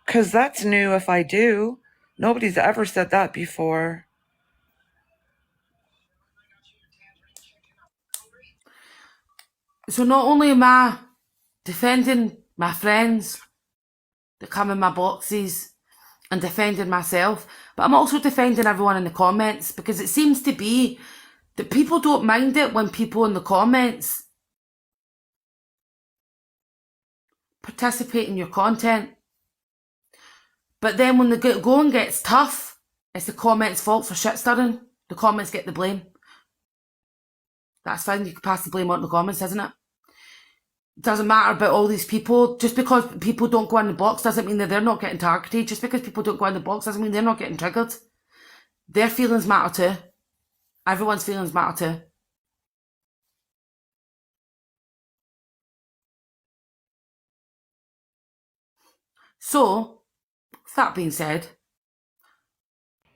Because that's new if I do. Nobody's ever said that before. So not only am I defending my friends that come in my boxes and defending myself, but I'm also defending everyone in the comments, because it seems to be that people don't mind it when people in the comments participate in your content. But then when the going gets tough, it's the comments' fault for shit stirring. The comments get the blame. That's fine, you can pass the blame on the comments, isn't it? It doesn't matter about all these people. Just because people don't go in the box doesn't mean that they're not getting targeted. Just because people don't go in the box doesn't mean they're not getting triggered. Their feelings matter too. Everyone's feelings matter too. So, that being said,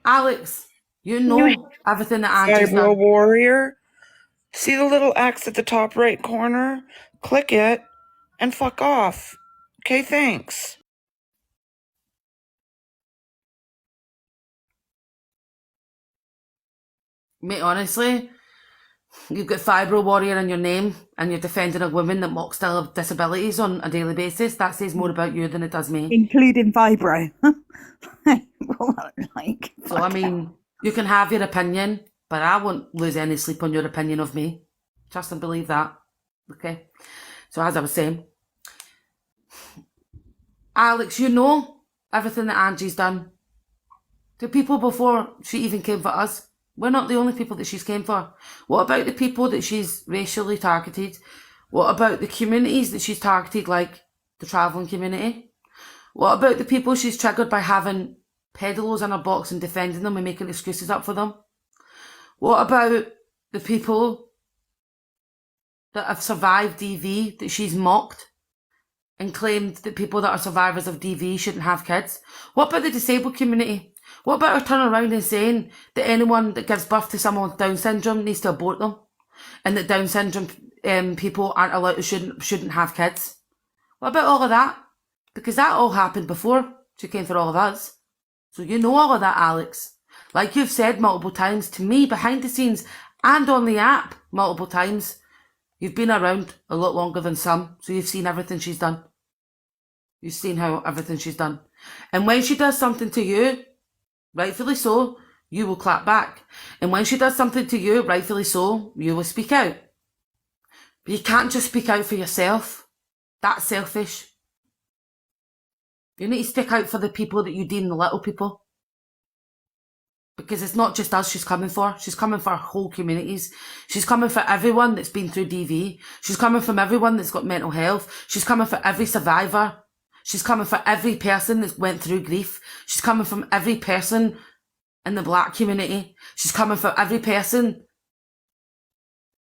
Alex, you know everything that Angie's Cyber done. warrior. See the little X at the top right corner? Click it and fuck off. Okay, thanks. Mate, honestly, you've got Fibro Warrior in your name and you're defending a woman that mocks disabilities on a daily basis. That says more about you than it does me. Including Vibro. So, I mean, you can have your opinion, but I won't lose any sleep on your opinion of me. Trust and believe that. Okay? So, as I was saying, Alex, you know everything that Angie's done. The people before she even came for us, we're not the only people that she's came for. What about the people that she's racially targeted? What about the communities that she's targeted, like the travelling community? What about the people she's triggered by having pedalos in her box and defending them and making excuses up for them? What about the people that have survived DV that she's mocked and claimed that people that are survivors of DV shouldn't have kids? What about the disabled community? What about her turning around and saying that anyone that gives birth to someone with Down syndrome needs to abort them, and that Down syndrome people aren't allowed to shouldn't have kids? What about all of that? Because that all happened before she came for all of us. So you know all of that, Alex. Like you've said multiple times to me behind the scenes and on the app multiple times, you've been around a lot longer than some, so you've seen everything she's done. You've seen how everything she's done. And when she does something to you, rightfully so, you will clap back. And when she does something to you, rightfully so, you will speak out. But you can't just speak out for yourself. That's selfish. You need to stick out for the people that you deem the little people. Because it's not just us she's coming for. She's coming for whole communities. She's coming for everyone that's been through DV. She's coming from everyone that's got mental health. She's coming for every survivor. She's coming for every person that's went through grief. She's coming from every person in the black community. She's coming for every person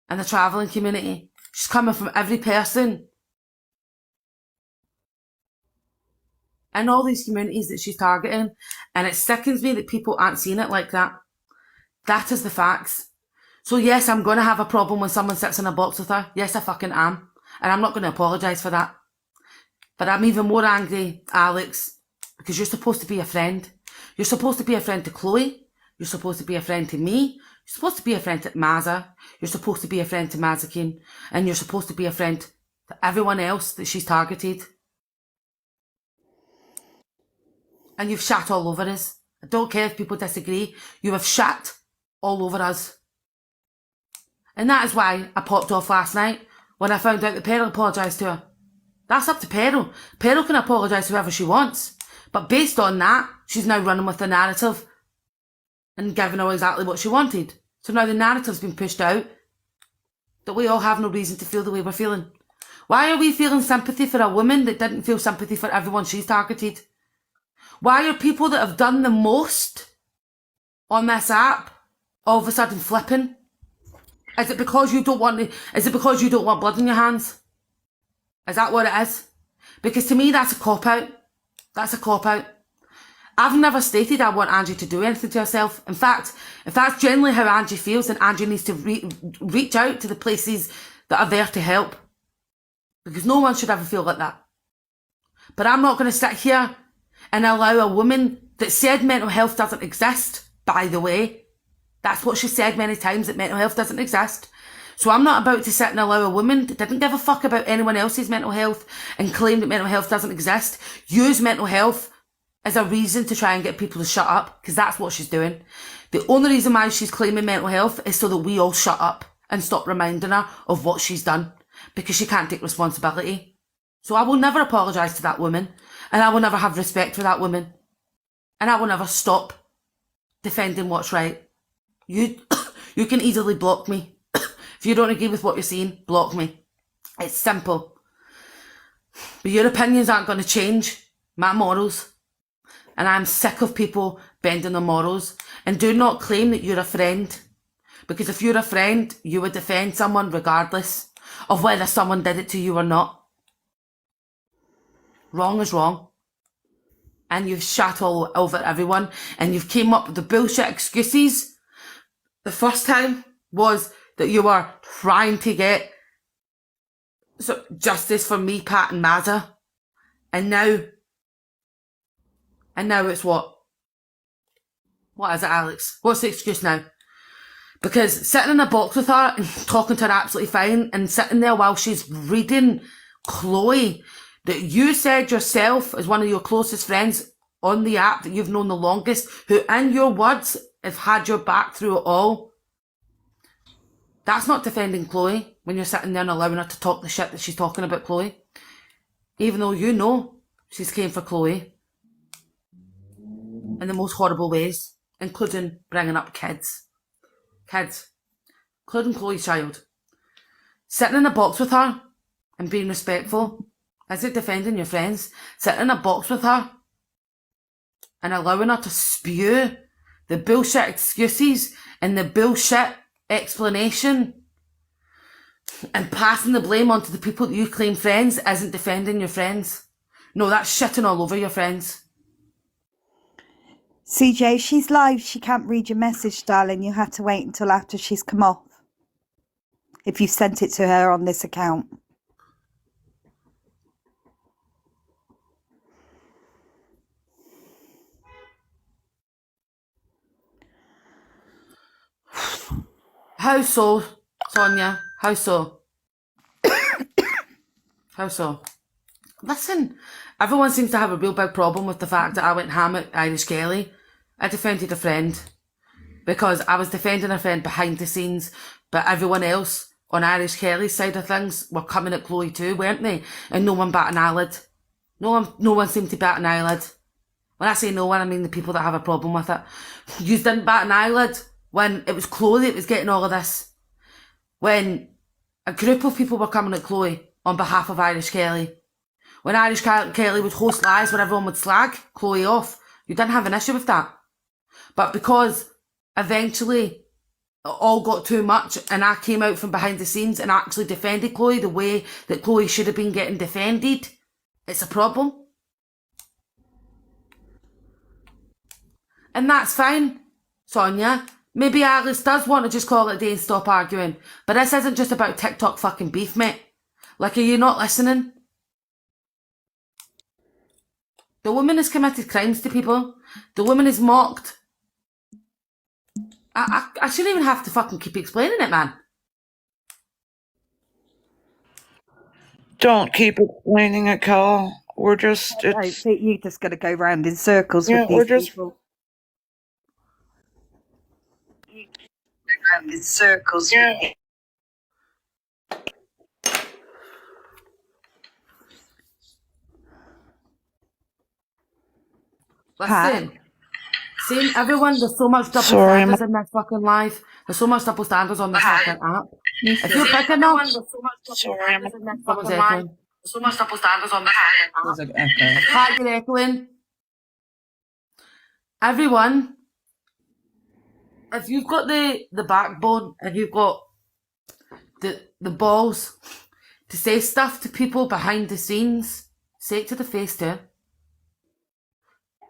in the travelling community. She's coming from every person in all these communities that she's targeting. And it sickens me that people aren't seeing it like that. That is the facts. So yes, I'm going to have a problem when someone sits in a box with her. Yes, I fucking am. And I'm not going to apologise for that. But I'm even more angry, Alex, because you're supposed to be a friend. You're supposed to be a friend to Chloe. You're supposed to be a friend to me. You're supposed to be a friend to Maza. You're supposed to be a friend to Mazakin. And you're supposed to be a friend to everyone else that she's targeted. And you've shat all over us. I don't care if people disagree. You have shat all over us. And that is why I popped off last night when I found out that Peril apologised to her. That's up to Peril. Peril can apologise to whoever she wants. But based on that, she's now running with the narrative and giving her exactly what she wanted. So now the narrative's been pushed out that we all have no reason to feel the way we're feeling. Why are we feeling sympathy for a woman that didn't feel sympathy for everyone she's targeted? Why are people that have done the most on this app all of a sudden flipping? Is it because you don't want blood in your hands? Is that what it is? Because to me, that's a cop-out. That's a cop-out. I've never stated I want Angie to do anything to herself. In fact, if that's generally how Angie feels, then Angie needs to reach out to the places that are there to help. Because no one should ever feel like that. But I'm not going to sit here and allow a woman that said mental health doesn't exist, by the way. That's what she said many times, that mental health doesn't exist. So I'm not about to sit and allow a woman that didn't give a fuck about anyone else's mental health and claim that mental health doesn't exist, use mental health as a reason to try and get people to shut up, because that's what she's doing. The only reason why she's claiming mental health is so that we all shut up and stop reminding her of what she's done, because she can't take responsibility. So I will never apologise to that woman, and I will never have respect for that woman, and I will never stop defending what's right. You can easily block me. If you don't agree with what you're saying, block me. It's simple. But your opinions aren't going to change my morals. And I'm sick of people bending their morals. And do not claim that you're a friend. Because if you're a friend, you would defend someone regardless of whether someone did it to you or not. Wrong is wrong. And you've shat all over everyone. And you've came up with the bullshit excuses. The first time was that you were trying to get justice for me, Pat and Mazza. And now it's what? What is it, Alex? What's the excuse now? Because sitting in a box with her and talking to her absolutely fine and sitting there while she's reading Chloe that you said yourself as one of your closest friends on the app that you've known the longest, who in your words have had your back through it all. That's not defending Chloe when you're sitting there and allowing her to talk the shit that she's talking about Chloe. Even though you know she's came for Chloe in the most horrible ways, including bringing up kids. Kids. Including Chloe's child. Sitting in a box with her and being respectful. Is it defending your friends? Sitting in a box with her and allowing her to spew the bullshit excuses and the bullshit explanation and passing the blame onto the people that you claim friends isn't defending your friends. No, that's shitting all over your friends. CJ, she's live. She can't read your message, darling. You have to wait until after she's come off. If you sent it to her on this account. How so, Sonia? How so? How so? Listen, everyone seems to have a real big problem with the fact that I went ham at Irish Kelly. I defended a friend because I was defending a friend behind the scenes, but everyone else on Irish Kelly's side of things were coming at Chloe too, weren't they? And no one bat an eyelid. No one seemed to bat an eyelid. When I say no one, I mean the people that have a problem with it. You didn't bat an eyelid when it was Chloe that was getting all of this. When a group of people were coming at Chloe on behalf of Irish Kelly. When Irish Kelly would host lives where everyone would slag Chloe off, you didn't have an issue with that. But because eventually it all got too much and I came out from behind the scenes and actually defended Chloe the way that Chloe should have been getting defended, it's a problem. And that's fine, Sonia. Maybe Alice does want to just call it a day and stop arguing. But this isn't just about TikTok fucking beef, mate. Like, are you not listening? The woman has committed crimes to people. The woman is mocked. I shouldn't even have to fucking keep explaining it, man. Don't keep explaining it, Cal. We're just... I don't think you're just going to go round in circles with these people. Round in circles. Yeah. Listen, seeing everyone, there's so much double standards in this fucking life. There's so much double standards on this fucking app. If you're picking up, there's so much double standards in this fucking life. There's so much double standards on this fucking app. Pat, you're echoing. Everyone, if you've got the backbone and you've got the balls to say stuff to people behind the scenes, say it to the face too.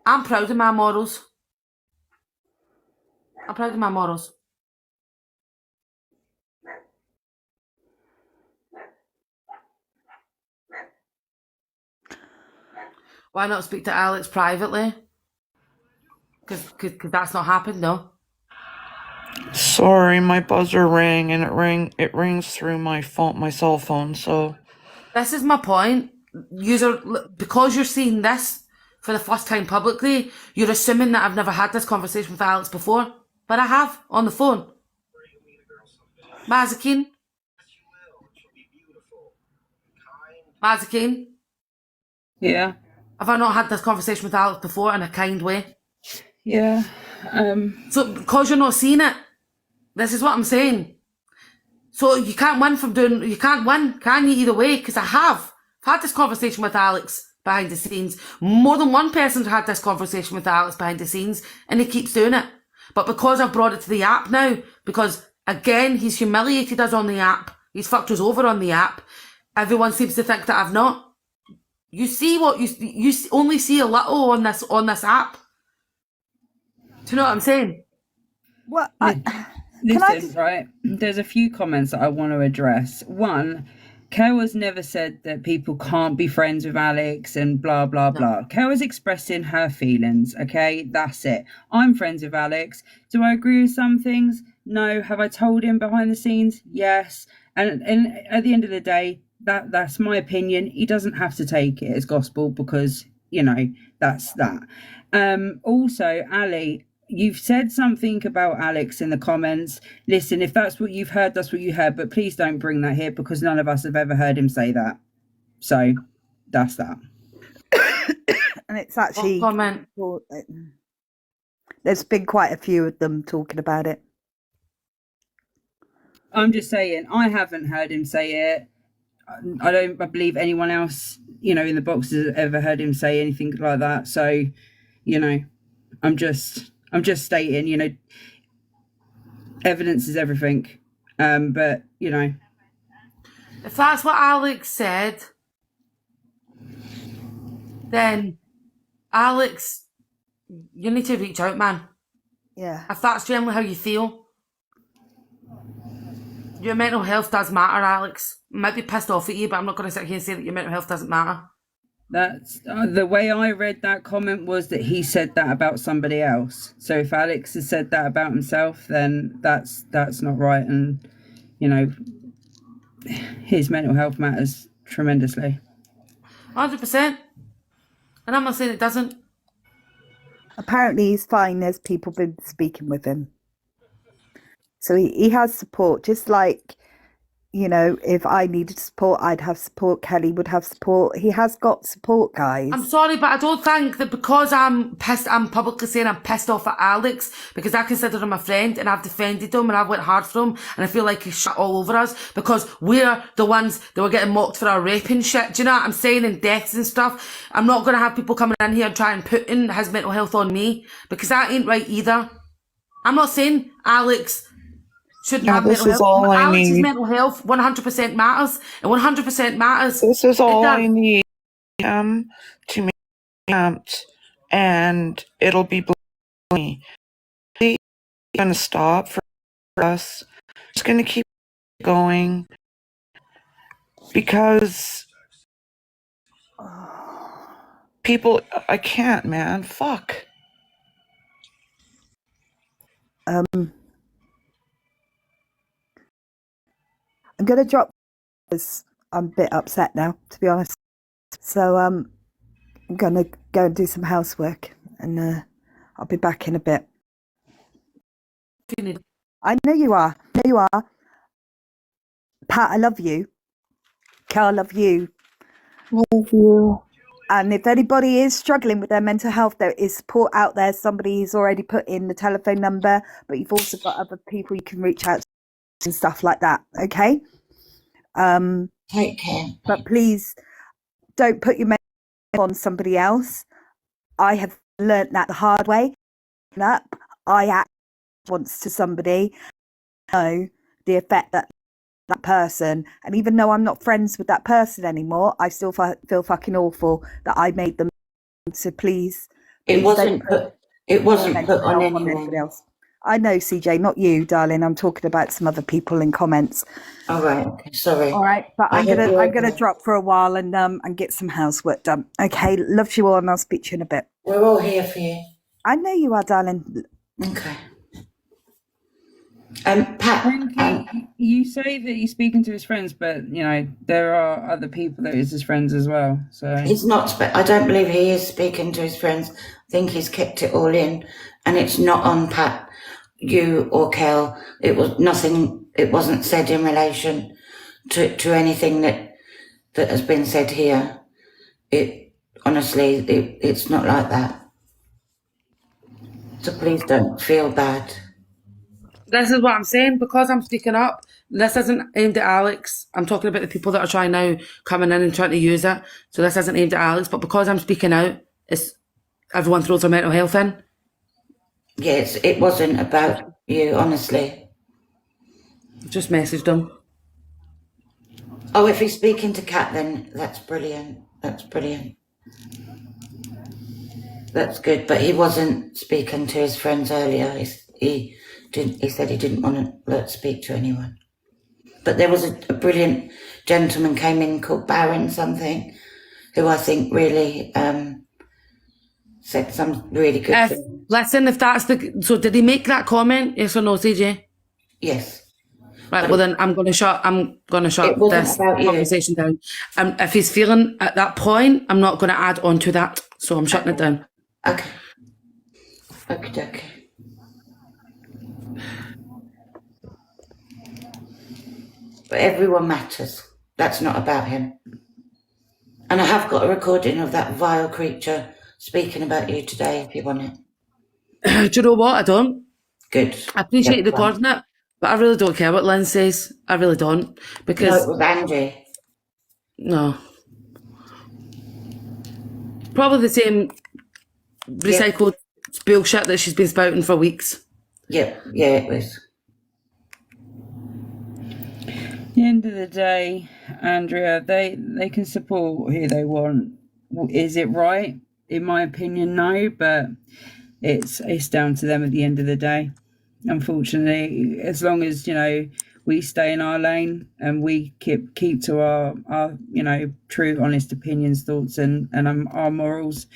I'm proud of my morals. I'm proud of my morals. Why not speak to Alex privately? Because that's not happened, no. Sorry, my buzzer rang and it rings through my cell phone, so This is my point. Because you're seeing this for the first time publicly, you're assuming that I've never had this conversation with Alex before. But I have, on the phone. Mazikeen? Mazikeen? Yeah. Have I not had this conversation with Alex before in a kind way? Yeah. So because you're not seeing it, this is what I'm saying. So you can't win, can you, either way? Because I've had this conversation with Alex behind the scenes. More than one person's had this conversation with Alex behind the scenes, and he keeps doing it. But because I've brought it to the app now, because again, he's humiliated us on the app, he's fucked us over on the app, everyone seems to think that I've not. You see what you only see a little on this app. Do you know what I'm saying? Well, Listen, right, there's a few comments that I want to address. One, Kara's never said that people can't be friends with Alex and blah, blah, blah. Kara's expressing her feelings, okay? That's it. I'm friends with Alex. Do I agree with some things? No. Have I told him behind the scenes? Yes. And at the end of the day, that's my opinion. He doesn't have to take it as gospel because, you know, that's that. Also, Ali, you've said something about Alex in the comments. Listen, if that's what you've heard, that's what you heard. But please don't bring that here because none of us have ever heard him say that. So that's that. And it's actually, comment? There's been quite a few of them talking about it. I'm just saying, I haven't heard him say it. I don't believe anyone else, you know, in the box has ever heard him say anything like that. So, you know, I'm just stating, you know, evidence is everything. But, you know. If that's what Alex said, then Alex, you need to reach out, man. Yeah. If that's generally how you feel. Your mental health does matter, Alex. I might be pissed off at you, but I'm not going to sit here and say that your mental health doesn't matter. That's the way I read that comment was that he said that about somebody else. So if Alex has said that about himself, then that's not right. And, you know, his mental health matters tremendously. 100%. And I'm not saying it doesn't. Apparently he's fine. There's people been speaking with him. So he has support, just like, you know, if I needed support, I'd have support. Kelly would have support. He has got support, guys. I'm sorry, but I don't think that because I'm publicly saying I'm pissed off at Alex because I consider him a friend and I've defended him and I've went hard for him and I feel like he's shit all over us because we're the ones that were getting mocked for our rape and shit. Do you know what I'm saying? And deaths and stuff. I'm not going to have people coming in here and trying putting his mental health on me because that ain't right either. I'm not saying Alex shouldn't have mental health. All I Alex's need. mental health 100% matters, and 100% matters. This is all I need to make attempt, and it'll be me. It's gonna stop for us. It's gonna keep going because people. I can't, man. Fuck. I'm going to drop because I'm a bit upset now, to be honest. So I'm going to go and do some housework and I'll be back in a bit. I know you are. I know you are. Pat, I love you. Kel, I love you. Love you. And if anybody is struggling with their mental health, there is support out there. Somebody's already put in the telephone number, but you've also got other people you can reach out to and stuff like that. Okay? Take care. But please don't put your mental health on somebody else. I have learnt that the hard way. I act once to somebody, know the effect that person, and even though I'm not friends with that person anymore, I still feel fucking awful that I made them. So please It wasn't put on anybody anyone. else. I know, CJ, not you, darling. I'm talking about some other people in comments. All right. Okay. Sorry. All right, but I'm gonna drop for a while and get some housework done. Okay, love you all, and I'll speak to you in a bit. We're all here for you. I know you are, darling. Okay. Pat, You say that he's speaking to his friends, but you know there are other people that is his friends as well. So he's not. I don't believe he is speaking to his friends. I think he's kept it all in, and it's not on Pat, you or Kel. It was nothing. It wasn't said in relation to anything that has been said here. It's not like that. So please don't feel bad. This is what I'm saying, because I'm speaking up. This isn't aimed at Alex. I'm talking about the people that are trying now, coming in and trying to use it. So this isn't aimed at Alex, but because I'm speaking out, it's everyone throws their mental health in. Yes, it wasn't about you, honestly. Just messaged him. Oh, if he's speaking to Kat, then that's brilliant. That's brilliant. That's good, but he wasn't speaking to his friends earlier. He said he didn't want to speak to anyone. But there was a brilliant gentleman came in called Baron something, who I think really said some really good things. Listen, if that's so did he make that comment? Yes or no, CJ? Yes. Right, but well then I'm gonna shut this conversation down. If he's feeling at that point, I'm not gonna add on to that. So I'm shutting it down. Okay. Okay. But everyone matters. That's not about him. And I have got a recording of that vile creature speaking about you today, if you want it. Do you know what? I don't. Good. I appreciate you recording it, but I really don't care what Lynn says. I really don't. Because no, it was Angie. No. Probably the same recycled bullshit that she's been spouting for weeks. Yeah, it was. At the end of the day, Andrea, they can support who they want. Is it right? In my opinion, no, but it's down to them at the end of the day. Unfortunately, as long as, you know, we stay in our lane and we keep to our you know, true, honest opinions, thoughts and our morals,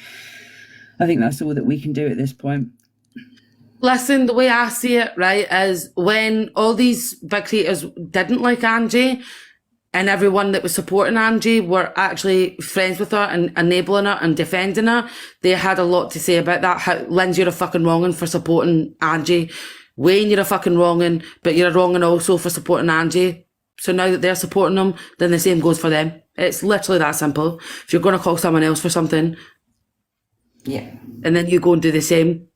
I think that's all that we can do at this point. Listen, the way I see it, right, is when all these big creators didn't like Angie and everyone that was supporting Angie were actually friends with her and enabling her and defending her, they had a lot to say about that. How, Lindsay, you're a fucking wrong'un for supporting Angie. Wayne, you're a fucking wrong'un, but you're a wrong'un also for supporting Angie. So now that they're supporting them, then the same goes for them. It's literally that simple. If you're going to call someone else for something, yeah, and then you go and do the same.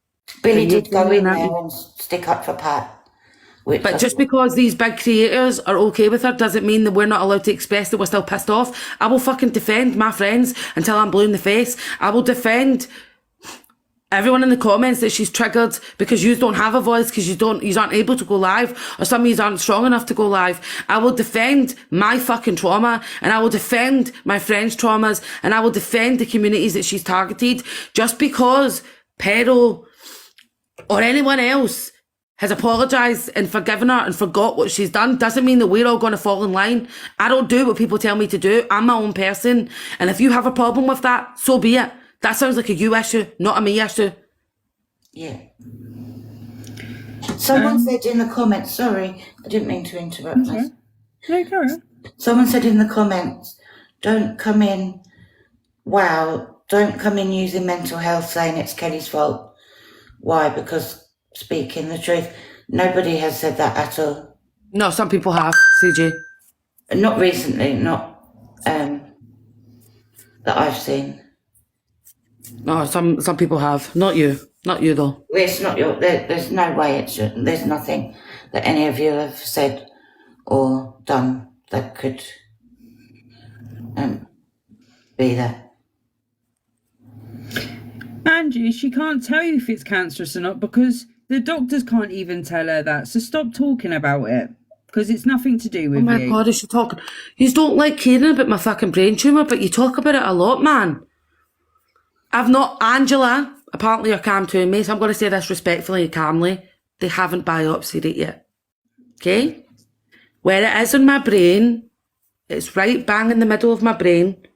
Billy did go in there and stick up for Pat. But just because these big creators are okay with her doesn't mean that we're not allowed to express that we're still pissed off. I will fucking defend my friends until I'm blue in the face. I will defend everyone in the comments that she's triggered because you don't have a voice, because you aren't able to go live, or some of you aren't strong enough to go live. I will defend my fucking trauma, and I will defend my friends' traumas, and I will defend the communities that she's targeted. Just because Pero or anyone else has apologised and forgiven her and forgot what she's done doesn't mean that we're all going to fall in line. I don't do what people tell me to do. I'm my own person. And if you have a problem with that, so be it. That sounds like a you issue, not a me issue. Yeah. Someone said in the comments, sorry, I didn't mean to interrupt us. No, go on. Someone said in the comments, don't come in using mental health saying it's Kelly's fault. Why? Because speaking the truth. Nobody has said that at all. No, some people have, CJ. Not recently, not that I've seen. No, some people have. Not you. Not you, though. It's not there's no way it should. There's nothing that any of you have said or done that could be that. Angie, she can't tell you if it's cancerous or not because the doctors can't even tell her that. So stop talking about it because it's nothing to do with you. Oh my God, is she talking? You don't like caring about my fucking brain tumour, but you talk about it a lot, man. I've not, Angela, apparently you're calm to me, so I'm going to say this respectfully and calmly. they haven't biopsied it yet. Okay? Where it is in my brain, it's right bang in the middle of my brain.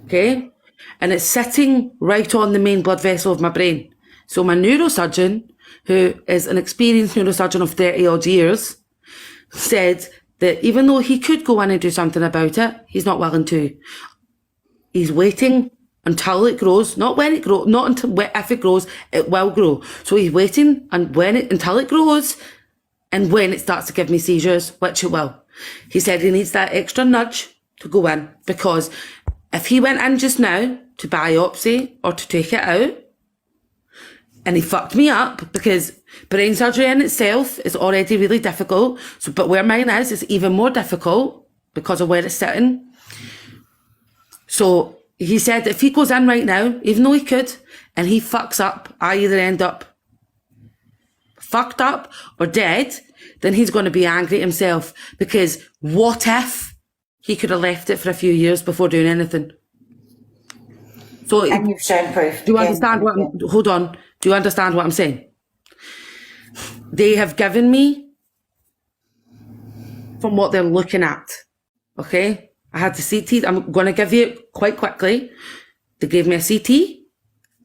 Okay? And it's sitting right on the main blood vessel of my brain. So my neurosurgeon, who is an experienced neurosurgeon of 30 odd years, said that even though he could go in and do something about it, he's not willing to. He's waiting until it grows, not when it grows, not until if it grows, it will grow. So he's waiting until it grows, and when it starts to give me seizures, which it will. He said he needs that extra nudge to go in, because if he went in just now to biopsy or to take it out, and he fucked me up, because brain surgery in itself is already really difficult. So, but where mine is, it's even more difficult because of where it's sitting. So he said if he goes in right now, even though he could, and he fucks up, I either end up fucked up or dead, then he's going to be angry at himself, because what if he could have left it for a few years before doing anything? So, And you've shown proof. do you understand what I'm, hold on, do you understand what I'm saying? They have given me from what they're looking at, okay? I had the CT, I'm going to give you it quite quickly. They gave me a CT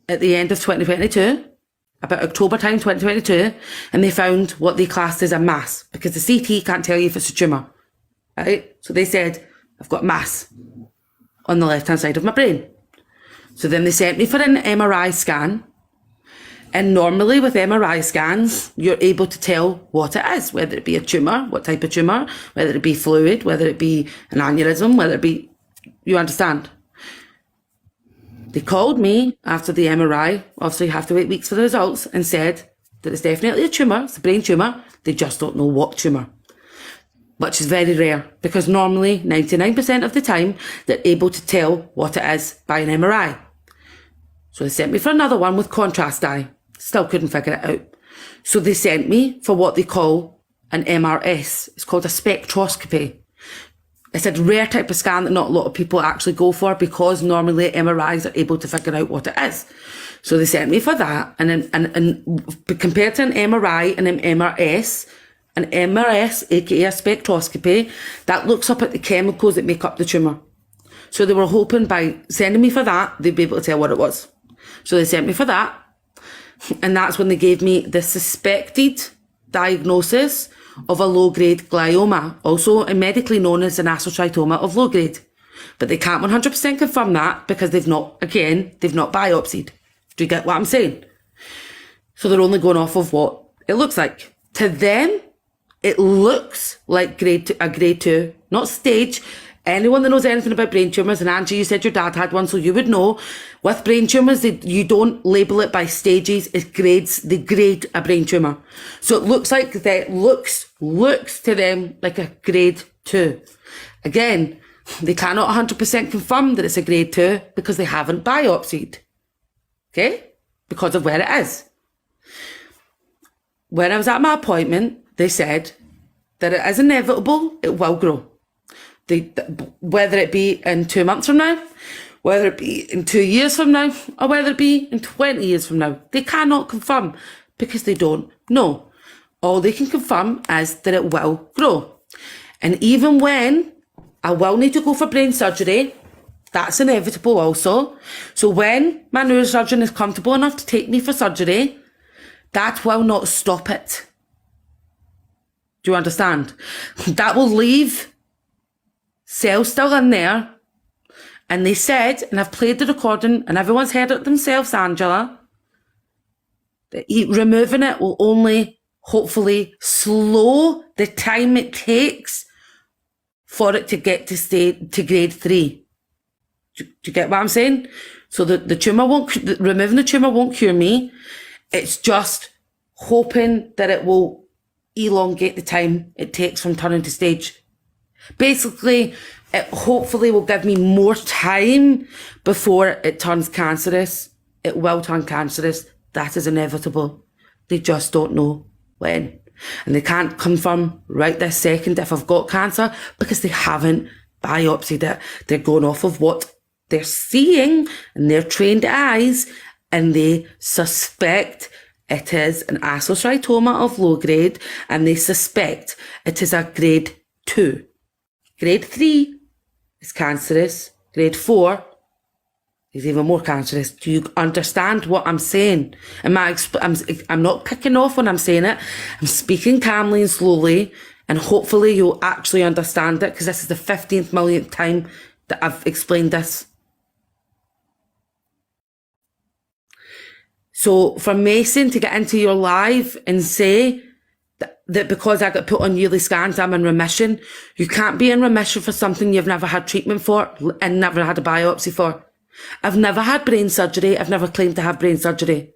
at the end of 2022, about October time 2022, and they found what they classed as a mass, because the CT can't tell you if it's a tumour, right? So they said, I've got mass on the left-hand side of my brain. So then they sent me for an MRI scan, and normally with MRI scans, you're able to tell what it is, whether it be a tumour, what type of tumour, whether it be fluid, whether it be an aneurysm, whether it be, you understand. They called me after the MRI, obviously you have to wait weeks for the results, and said that it's definitely a tumour, it's a brain tumour, they just don't know what tumour. Which is very rare, because normally 99% of the time, they're able to tell what it is by an MRI. So they sent me for another one with contrast dye. Still couldn't figure it out. So they sent me for what they call an MRS. It's called a spectroscopy. It's a rare type of scan that not a lot of people actually go for, because normally MRIs are able to figure out what it is. So they sent me for that. And compared to an MRI and an MRS, aka a spectroscopy, that looks up at the chemicals that make up the tumour. So they were hoping by sending me for that, they'd be able to tell what it was. So they sent me for that. And that's when they gave me the suspected diagnosis of a low-grade glioma, also medically known as an astrocytoma of low grade. But they can't 100% confirm that, because they've not biopsied. Do you get what I'm saying? So they're only going off of what it looks like. To them, it looks like a grade 2, not stage. Anyone that knows anything about brain tumours, and Angie, you said your dad had one, so you would know, with brain tumours, you don't label it by stages, it's grades, they grade a brain tumour. So it looks like that, looks to them like a grade 2. Again, they cannot 100% confirm that it's a grade 2, because they haven't biopsied. Okay? Because of where it is. When I was at my appointment, they said that it is inevitable, it will grow. Whether it be in 2 months from now, whether it be in 2 years from now, or whether it be in 20 years from now, they cannot confirm, because they don't know. All they can confirm is that it will grow. And even when I will need to go for brain surgery, that's inevitable also. So when my neurosurgeon is comfortable enough to take me for surgery, that will not stop it. Do you understand? That will leave cells still in there. And they said, and I've played the recording, and everyone's heard it themselves, Angela, that removing it will only hopefully slow the time it takes for it to get to grade 3. Do you get what I'm saying? So the tumour removing the tumour won't cure me. It's just hoping that it will elongate the time it takes from turning to stage. Basically, it hopefully will give me more time before it turns cancerous. It will turn cancerous. That is inevitable. They just don't know when. And they can't confirm right this second if I've got cancer, because they haven't biopsied it. They're going off of what they're seeing in their trained eyes, and they suspect it is an astrocytoma of low grade, and they suspect it is a grade 2. Grade 3 is cancerous. Grade 4 is even more cancerous. Do you understand what I'm saying? I'm not kicking off when I'm saying it. I'm speaking calmly and slowly, and hopefully you'll actually understand it, because this is the 15th millionth time that I've explained this. So for Mason to get into your live and say that because I got put on yearly scans, I'm in remission, you can't be in remission for something you've never had treatment for and never had a biopsy for. I've never had brain surgery. I've never claimed to have brain surgery.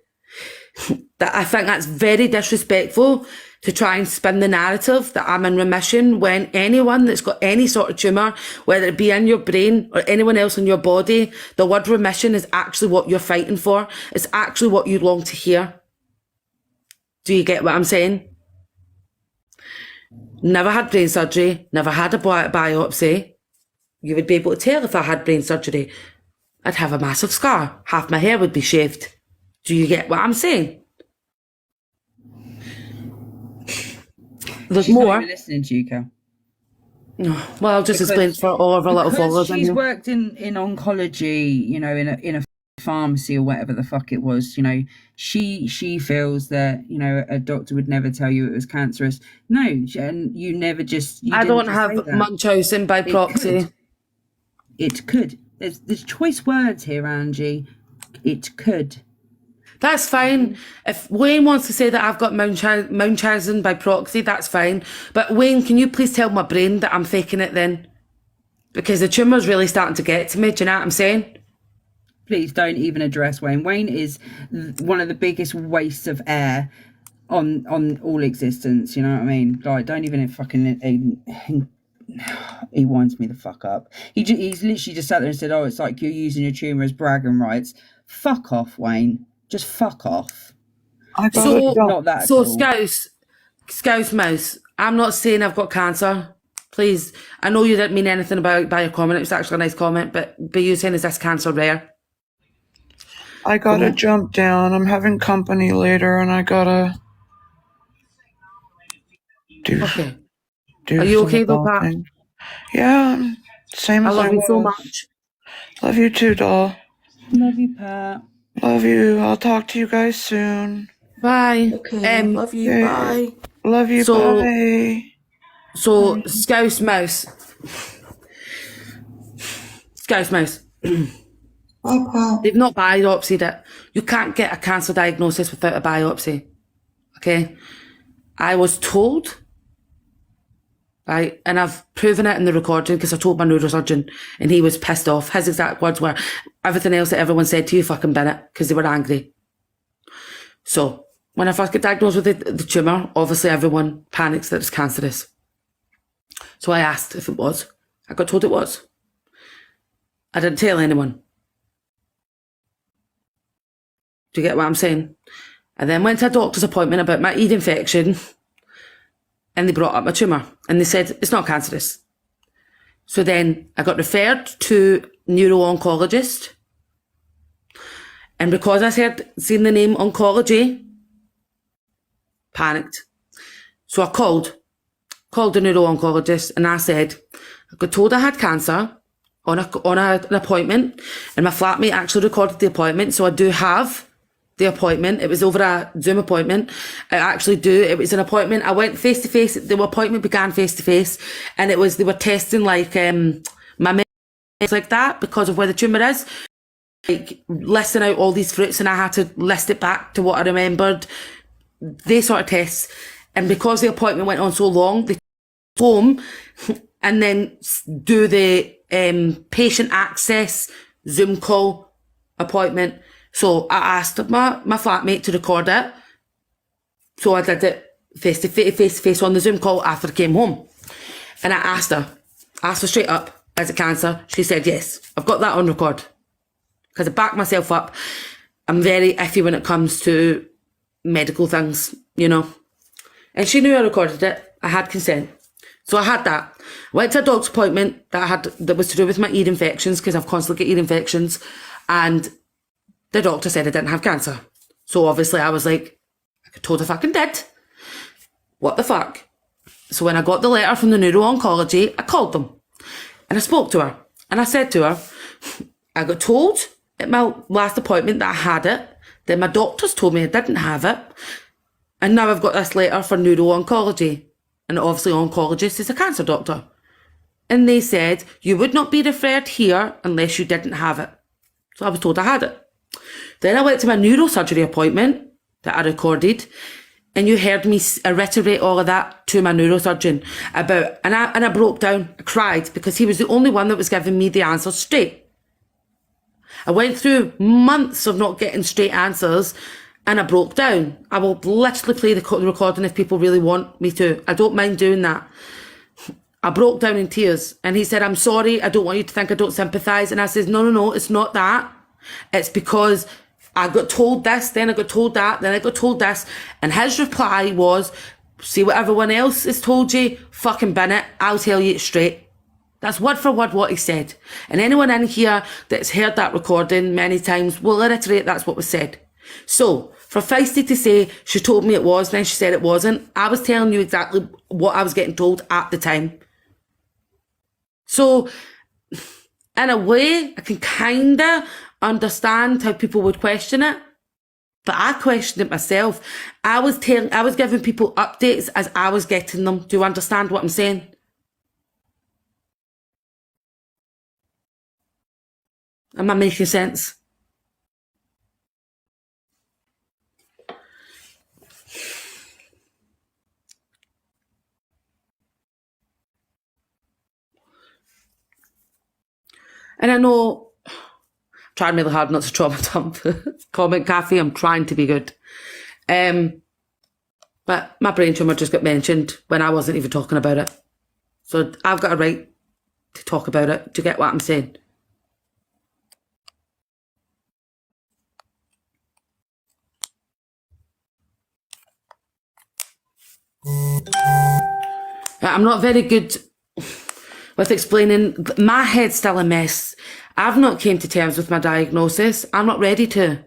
I think that's very disrespectful to try and spin the narrative that I'm in remission, when anyone that's got any sort of tumour, whether it be in your brain or anyone else in your body, the word remission is actually what you're fighting for. It's actually what you long to hear. Do you get what I'm saying? Never had brain surgery, never had a biopsy. You would be able to tell if I had brain surgery. I'd have a massive scar. Half my hair would be shaved. Do you get what I'm saying? There's She's more. not even listening to you, Cal. No, well, I'll just explain for all of our little followers. She's worked in oncology, you know, in a pharmacy or whatever the fuck it was, you know. She feels that, you know, a doctor would never tell you it was cancerous. No, and you never just. I don't have Munchausen by proxy. It could. There's choice words here, Angie. It could. That's fine. If Wayne wants to say that I've got Munchausen by proxy, that's fine. But Wayne, can you please tell my brain that I'm faking it then? Because the tumour's really starting to get to me. Do you know what I'm saying? Please don't even address Wayne. Wayne is one of the biggest wastes of air on all existence. You know what I mean? Like, don't even fucking. He winds me the fuck up. He's literally just sat there and said, "Oh, it's like you're using your tumour as bragging rights." Fuck off, Wayne. Just fuck off. Not that. So, Scouse Mouse, I'm not saying I've got cancer. Please, I know you didn't mean anything by your comment. It was actually a nice comment, but you saying, is this cancer rare? I gotta jump down. I'm having company later, and I gotta do. Okay. Do Are you okay though, Pat? Yeah, same as I love you was. so much. Love you too, doll. Love you, Pat. Love you. I'll talk to you guys soon. Bye. Okay, love you. Okay. Bye. Love you. Bye. So, Scouse Mouse. Scouse Mouse. They've not biopsied it. You can't get a cancer diagnosis without a biopsy. Okay? I was told, right, and I've proven it in the recording because I told my neurosurgeon and he was pissed off. His exact words were, everything else that everyone said to you fucking bin it, because they were angry. So, when I first got diagnosed with the tumour, obviously everyone panics that it's cancerous. So I asked if it was. I got told it was. I didn't tell anyone. Do you get what I'm saying? I then went to a doctor's appointment about my ear infection, and they brought up my tumour, and they said it's not cancerous. So then I got referred to neuro-oncologist, and because I seen the name oncology, panicked. So I called the neuro-oncologist, and I said, I got told I had cancer on an appointment, and my flatmate actually recorded the appointment, so I do have the appointment. It was over a Zoom appointment. I actually do. It was an appointment. I went face to face. The appointment began face to face, and they were testing like my memory like that because of where the tumour is. Like listing out all these fruits, and I had to list it back to what I remembered. They sort of tests, and because the appointment went on so long, they home and then do the patient access Zoom call appointment. So I asked my flatmate to record it. So I did it face to face on the Zoom call after I came home. And I asked her straight up, is it cancer? She said, yes, I've got that on record. Because I backed myself up. I'm very iffy when it comes to medical things, you know. And she knew I recorded it. I had consent. So I had that. I went to a doctor's appointment that was to do with my ear infections, because I've constantly got ear infections. And the doctor said I didn't have cancer. So obviously I was like, I got told I fucking did. What the fuck? So when I got the letter from the neuro-oncology, I called them and I spoke to her and I said to her, I got told at my last appointment that I had it. Then my doctors told me I didn't have it. And now I've got this letter for neuro-oncology. And obviously oncologist is a cancer doctor. And they said, you would not be referred here unless you didn't have it. So I was told I had it. Then I went to my neurosurgery appointment that I recorded. And you heard me reiterate all of that to my neurosurgeon about, and I broke down, I cried because he was the only one that was giving me the answers straight. I went through months of not getting straight answers and I broke down. I will literally play the recording if people really want me to. I don't mind doing that. I broke down in tears and he said, I'm sorry, I don't want you to think I don't sympathise. And I says, no, it's not that. It's because I got told this, then I got told that, then I got told this. And his reply was, see what everyone else has told you, fucking bin it, I'll tell you it straight. That's word for word what he said. And anyone in here that's heard that recording many times will reiterate that's what was said. So, for Feisty to say she told me it was, then she said it wasn't, I was telling you exactly what I was getting told at the time. So, in a way, I can kinda understand how people would question it, but I questioned it myself. I was giving people updates as I was getting them. Do you understand what I'm saying? Am I making sense? And I know trying really hard not to trauma dump comment, Kathy. I'm trying to be good. But my brain tumour just got mentioned when I wasn't even talking about it. So I've got a right to talk about it. Do you get what I'm saying? I'm not very good with explaining. My head's still a mess. I've not came to terms with my diagnosis. I'm not ready to.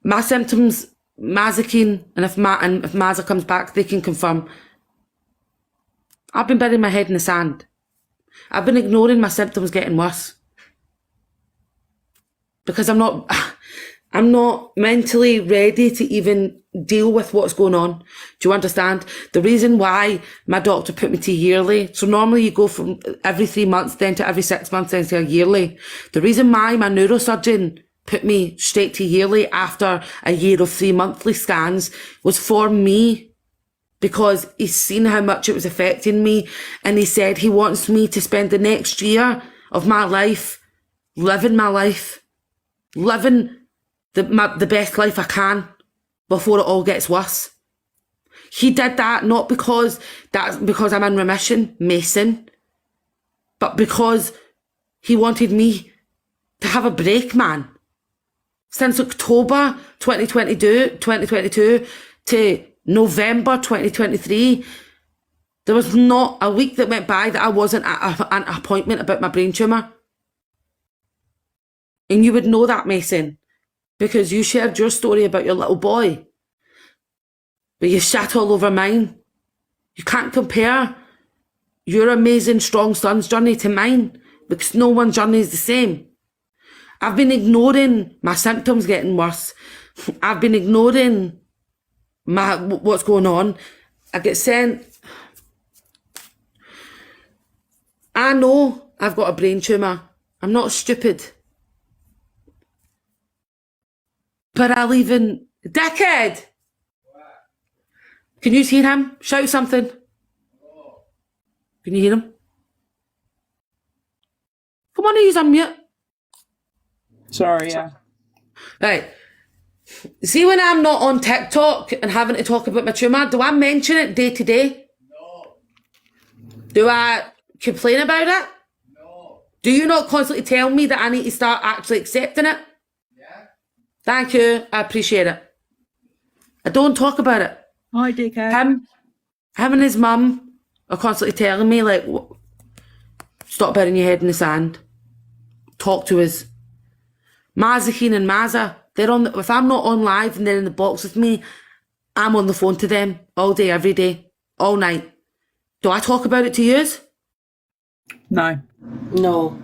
My symptoms, Mazikine, and if Maza comes back, they can confirm. I've been burying my head in the sand. I've been ignoring my symptoms getting worse. Because I'm not mentally ready to even deal with what's going on. Do you understand? The reason why my doctor put me to yearly, so normally you go from every 3 months, then to every 6 months, then to a yearly. The reason why my neurosurgeon put me straight to yearly after a year of 3 monthly scans was for me, because he's seen how much it was affecting me, and he said he wants me to spend the next year of my life living my life, living the best life I can before it all gets worse. He did that not because I'm in remission, Mason, but because he wanted me to have a break, man. Since October 2022 to November 2023, there was not a week that went by that I wasn't at an appointment about my brain tumour. And you would know that, Mason, because you shared your story about your little boy. But you shat all over mine. You can't compare your amazing, strong son's journey to mine, because no one's journey is the same. I've been ignoring my symptoms getting worse. I've been ignoring what's going on. I get sent. I know I've got a brain tumour. I'm not stupid. But I'll even... Dickhead! Can you hear him? Shout something. Can you hear him? Come on, he's on mute. Sorry, yeah. Right. See, when I'm not on TikTok and having to talk about my tumour, do I mention it day to day? No. Do I complain about it? No. Do you not constantly tell me that I need to start actually accepting it? Yeah. Thank you. I appreciate it. I don't talk about it. Hi, dickhead. Him and his mum are constantly telling me, like, stop burying your head in the sand. Talk to us. Mazikine and Maza, they're on. If I'm not on live and they're in the box with me, I'm on the phone to them all day, every day, all night. Do I talk about it to yous? No. No.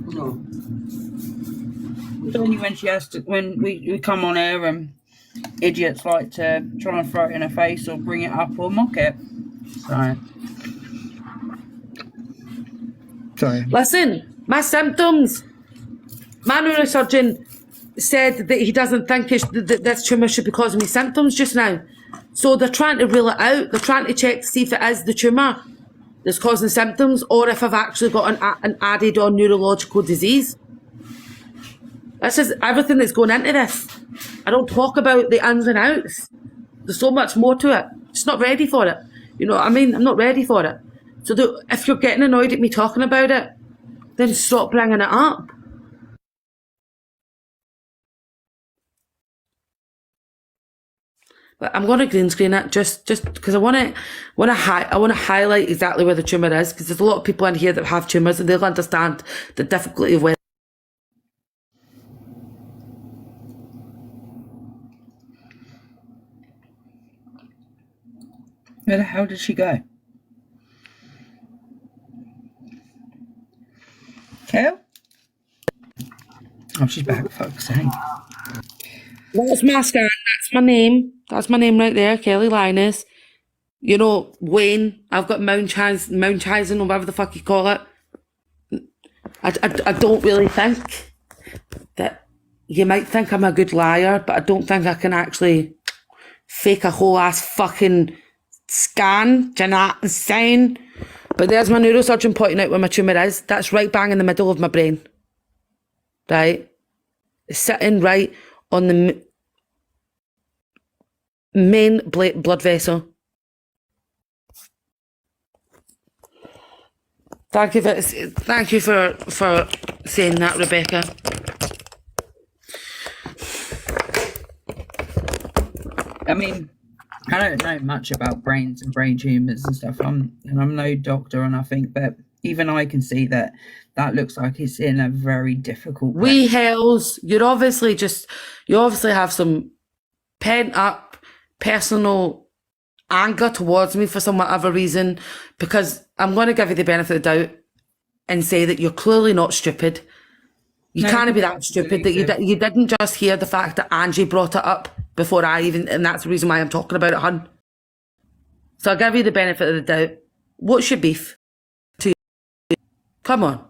No. It's only when she has to, when we come on air and idiots like to try and throw it in her face or bring it up or mock it. So. Sorry. Listen, my symptoms. My neurosurgeon said that he doesn't think that this tumour should be causing me symptoms just now. So they're trying to rule it out. They're trying to check to see if it is the tumour that's causing symptoms or if I've actually got an added on neurological disease. This is everything that's going into this. I don't talk about the ins and outs. There's so much more to it. Just not ready for it. You know what I mean? I'm not ready for it. So if you're getting annoyed at me talking about it, then stop bringing it up. But I'm going to green screen it just because I want to highlight exactly where the tumour is, because there's a lot of people in here that have tumours and they'll understand the difficulty of where. Where the hell did she go? Kel? Oh, she's back, fuck's sake. That's my scan. That's my name. That's my name right there, Kelly Linus. You know, Wayne. I've got Munchausen or whatever the fuck you call it. I don't really think that you might think I'm a good liar, but I don't think I can actually fake a whole ass fucking scan. Do you know what I'm saying? But there's my neurosurgeon pointing out where my tumour is. That's right bang in the middle of my brain. Right? It's sitting right on the main blood vessel. Thank you for saying that, Rebecca. I mean, I don't know much about brains and brain tumours and stuff. I'm no doctor, and I think that even I can see that looks like it's in a very difficult place. We hells, you obviously have some pent up personal anger towards me for some whatever reason, because I'm going to give you the benefit of the doubt and say that you're clearly not stupid. You can't be that stupid that you didn't just hear the fact that Angie brought it up before and that's the reason why I'm talking about it, hun. So I'll give you the benefit of the doubt. What's your beef to you? Come on.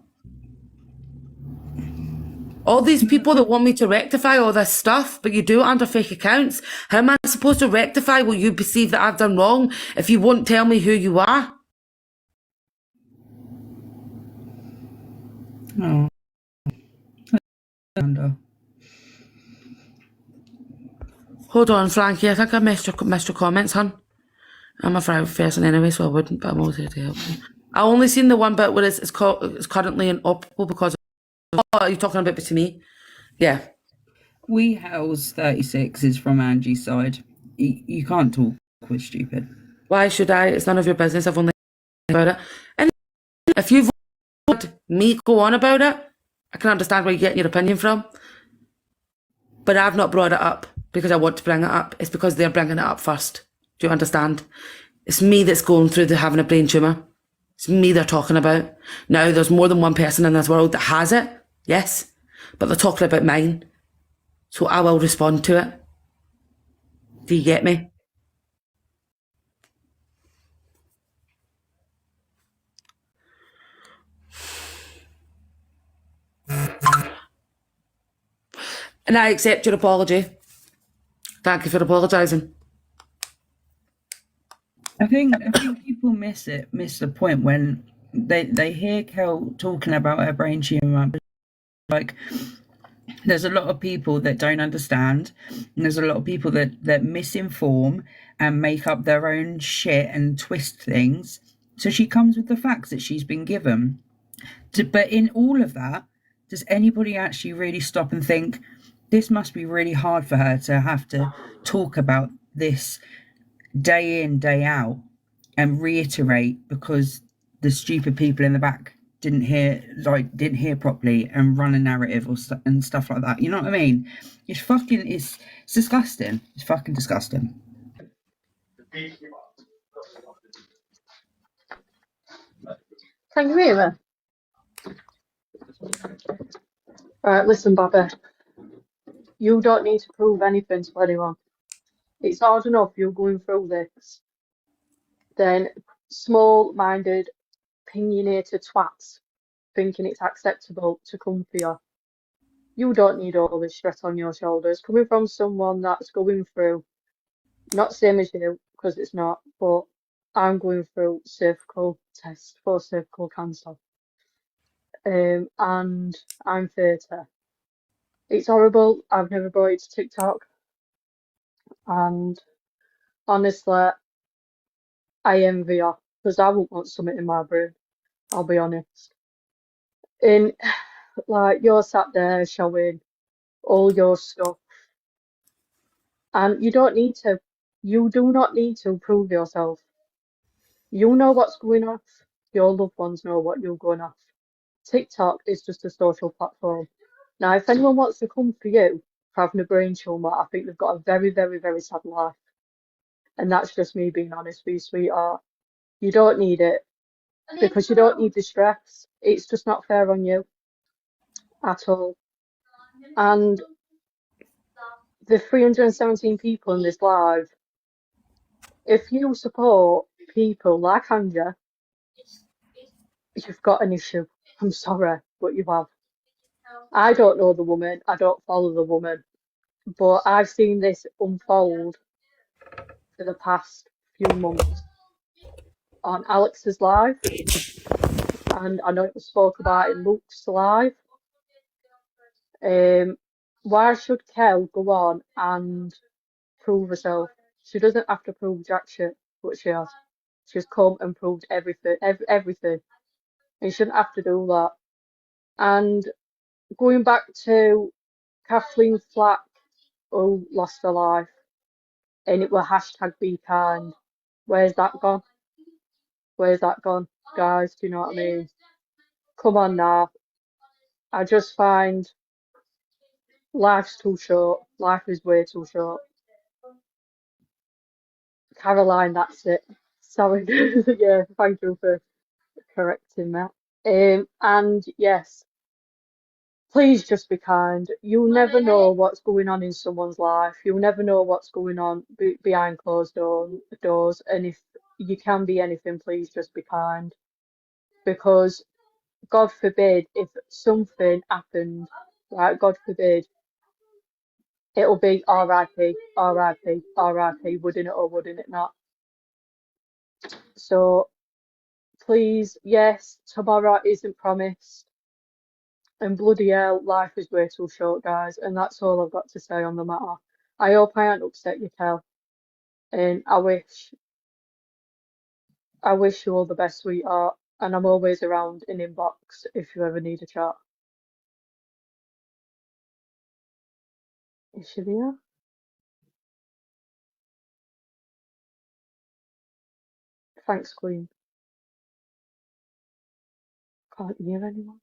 All these people that want me to rectify all this stuff, but you do it under fake accounts. How am I supposed to rectify what you perceive that I've done wrong if you won't tell me who you are? Oh. Hold on, Frankie. I think I missed your comments, hun. I'm a private person anyway, so I wouldn't, but I'm always here to help you. I only seen the one bit where it's currently inoperable because of... Oh, are you talking about it to me? Yeah. We Hells 36 is from Angie's side. You can't talk with stupid. Why should I? It's none of your business. I've only about it. And if you've heard me go on about it, I can understand where you're getting your opinion from. But I've not brought it up because I want to bring it up. It's because they're bringing it up first. Do you understand? It's me that's going through having a brain tumour. It's me they're talking about. Now, there's more than one person in this world that has it. Yes. But they're talking about mine. So I will respond to it. Do you get me? And I accept your apology. Thank you for apologising. I think people miss the point when they hear Kel talking about her brain tumour. Like, there's a lot of people that don't understand, and there's a lot of people that misinform and make up their own shit and twist things. So she comes with the facts that she's been given. But in all of that, does anybody actually really stop and think, this must be really hard for her to have to talk about this day in, day out, and reiterate because the stupid people in the back didn't hear properly and run a narrative and stuff like that. You know what I mean? It's disgusting. It's fucking disgusting. Can you hear me? Right, listen, Bobby. You don't need to prove anything to anyone. It's hard enough you're going through this. Then small-minded, opinionated twats thinking it's acceptable to come for you. You don't need all this stress on your shoulders. Coming from someone that's going through, not same as you, because it's not, but I'm going through cervical test for cervical cancer. And I'm 30. It's horrible. I've never brought it to TikTok. And honestly, I envy her because I wouldn't want something in my brain. I'll be honest. And like you're sat there showing all your stuff, and you don't need to. You do not need to prove yourself. You know what's going off. Your loved ones know what you're going off. TikTok is just a social platform. Now, if anyone wants to come for you for having a brain tumor, I think they've got a very, very, very sad life. And that's just me being honest with you, sweetheart. You don't need it because you don't need the stress. It's just not fair on you at all. And the 317 people in this live, if you support people like Anja, you've got an issue. I'm sorry, but you have. I don't know the woman, I don't follow the woman, but I've seen this unfold for the past few months on Alex's live, and I know it was spoke about in Luke's live. Why should Kel go on and prove herself? She doesn't have to prove jack shit, but she has. She's come and proved everything, everything, and you shouldn't have to do that. And going back to Kathleen Flack, who lost her life, and it were hashtag be kind. Where's that gone? Where's that gone? Guys, do you know what I mean? Come on now. I just find life's too short. Life is way too short. Caroline, that's it. Sorry. Yeah, thank you for correcting that. And yes, please just be kind. You'll never know what's going on in someone's life. You'll never know what's going on behind closed doors. And if you can be anything, please just be kind. Because God forbid if something happened, right? God forbid, it'll be R.I.P., R.I.P., R.I.P., wouldn't it or wouldn't it not? So please, yes, tomorrow isn't promised. And bloody hell, life is way too short, guys. And that's all I've got to say on the matter. I hope I haven't upset you, Kel. And I wish you all the best, sweetheart. And I'm always around in inbox if you ever need a chat. Is she there? Thanks, Queen. Can't hear anyone.